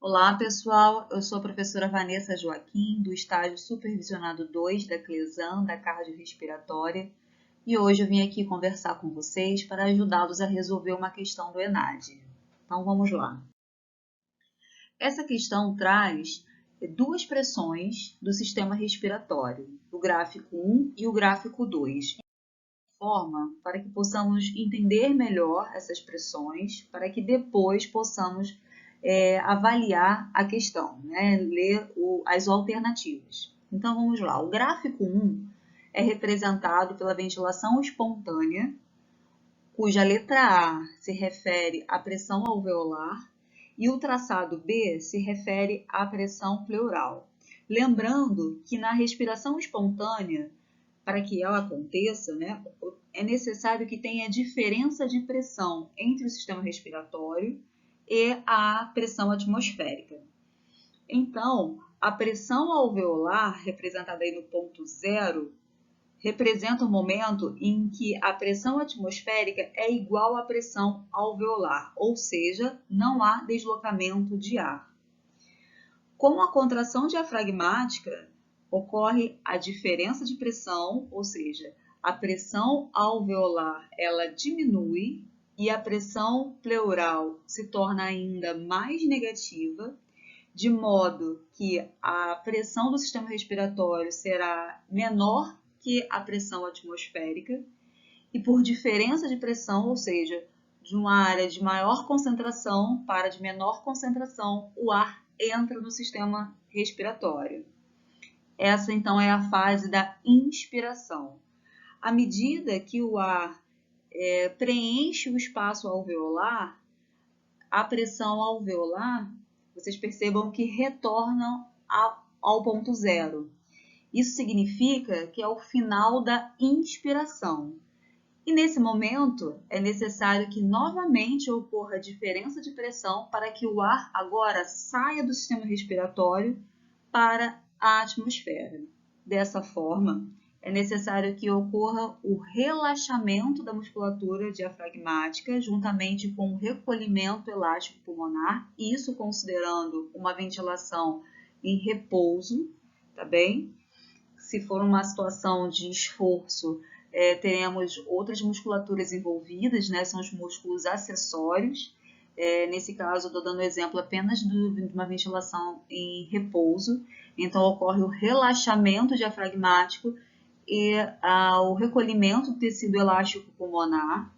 Olá, pessoal. Eu sou a professora Vanessa Joaquim, do estágio Supervisionado 2 da CLESAN, da Cardiorrespiratória, e hoje eu vim aqui conversar com vocês para ajudá-los a resolver uma questão do ENAD. Então, vamos lá. Essa questão traz duas pressões do sistema respiratório, o gráfico 1 e o gráfico 2. Forma para que possamos entender melhor essas pressões, para que depois possamos avaliar a questão, né? Ler as alternativas. Então vamos lá. O gráfico 1 é representado pela ventilação espontânea, cuja letra A se refere à pressão alveolar e o traçado B se refere à pressão pleural. Lembrando que na respiração espontânea, para que ela aconteça, né, é necessário que tenha diferença de pressão entre o sistema respiratório e a pressão atmosférica. Então, a pressão alveolar, representada aí no ponto 0, representa o momento em que a pressão atmosférica é igual à pressão alveolar, ou seja, não há deslocamento de ar. Com a contração diafragmática, ocorre a diferença de pressão, ou seja, a pressão alveolar ela diminui e a pressão pleural se torna ainda mais negativa, de modo que a pressão do sistema respiratório será menor que a pressão atmosférica, e por diferença de pressão, ou seja, de uma área de maior concentração para de menor concentração, o ar entra no sistema respiratório. Essa, então, é a fase da inspiração. À medida que o ar preenche o espaço alveolar, a pressão alveolar, vocês percebam que retorna ao ponto 0. Isso significa que é o final da inspiração. E nesse momento, é necessário que novamente ocorra a diferença de pressão para que o ar agora saia do sistema respiratório para a atmosfera. Dessa forma, é necessário que ocorra o relaxamento da musculatura diafragmática juntamente com o recolhimento elástico pulmonar, isso considerando uma ventilação em repouso, tá bem? Se for uma situação de esforço, teremos outras musculaturas envolvidas, né? São os músculos acessórios. Nesse caso, estou dando exemplo apenas de uma ventilação em repouso. Então, ocorre o relaxamento diafragmático e o recolhimento do tecido elástico pulmonar.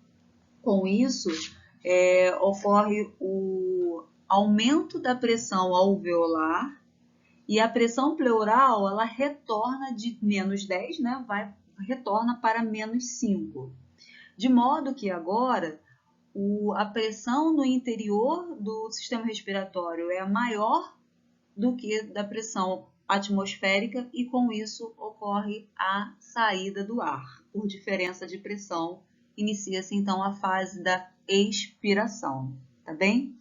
Com isso, ocorre o aumento da pressão alveolar e a pressão pleural ela retorna de menos 10, né? Retorna para menos 5. De modo que agora a pressão no interior do sistema respiratório é maior do que da pressão atmosférica e com isso ocorre a saída do ar. Por diferença de pressão, inicia-se então a fase da expiração, tá bem?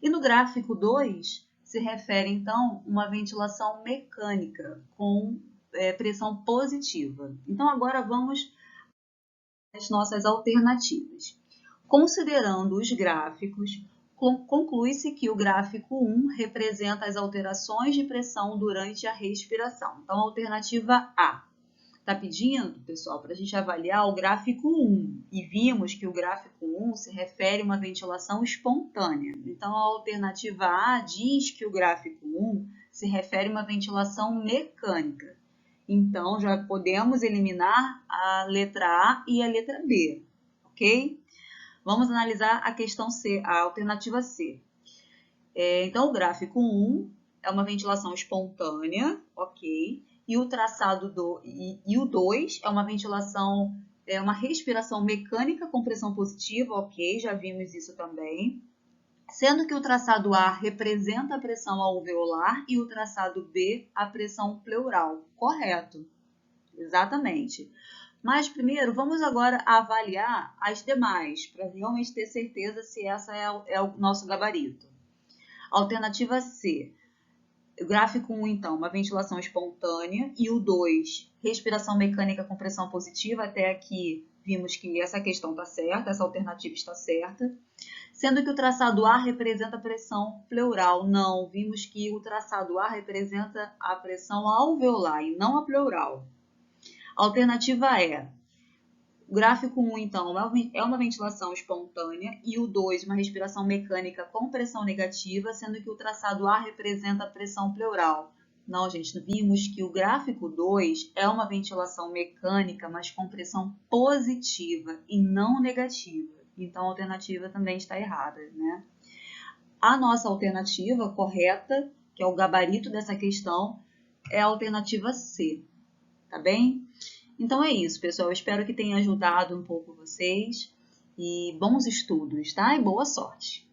E no gráfico 2 se refere então uma ventilação mecânica com pressão positiva. Então agora vamos às nossas alternativas. Considerando os gráficos, conclui-se que o gráfico 1 representa as alterações de pressão durante a respiração. Então, alternativa A. Está pedindo, pessoal, para a gente avaliar o gráfico 1. E vimos que o gráfico 1 se refere a uma ventilação espontânea. Então, a alternativa A diz que o gráfico 1 se refere a uma ventilação mecânica. Então, já podemos eliminar a letra A e a letra B, ok? Vamos analisar a questão C, a alternativa C. Então, o gráfico 1 é uma ventilação espontânea, ok? E o traçado e o 2 é uma ventilação, uma respiração mecânica com pressão positiva, ok? Já vimos isso também. Sendo que o traçado A representa a pressão alveolar e o traçado B a pressão pleural, correto? Exatamente. Mas primeiro, vamos agora avaliar as demais, para realmente ter certeza se essa é o nosso gabarito. Alternativa C. O gráfico 1, então, uma ventilação espontânea. E o 2, respiração mecânica com pressão positiva. Até aqui vimos que essa questão está certa, essa alternativa está certa. sendo que o traçado A representa a pressão pleural. Não, vimos que o traçado A representa a pressão alveolar e não a pleural. A alternativa é, o gráfico 1, então, é uma ventilação espontânea e o 2, uma respiração mecânica com pressão negativa, sendo que o traçado A representa a pressão pleural. Não, gente, vimos que o gráfico 2 é uma ventilação mecânica, mas com pressão positiva e não negativa. Então, a alternativa também está errada, né? A nossa alternativa correta, que é o gabarito dessa questão, é a alternativa C, tá bem? Então é isso, pessoal. Eu espero que tenha ajudado um pouco vocês e bons estudos, tá? E boa sorte!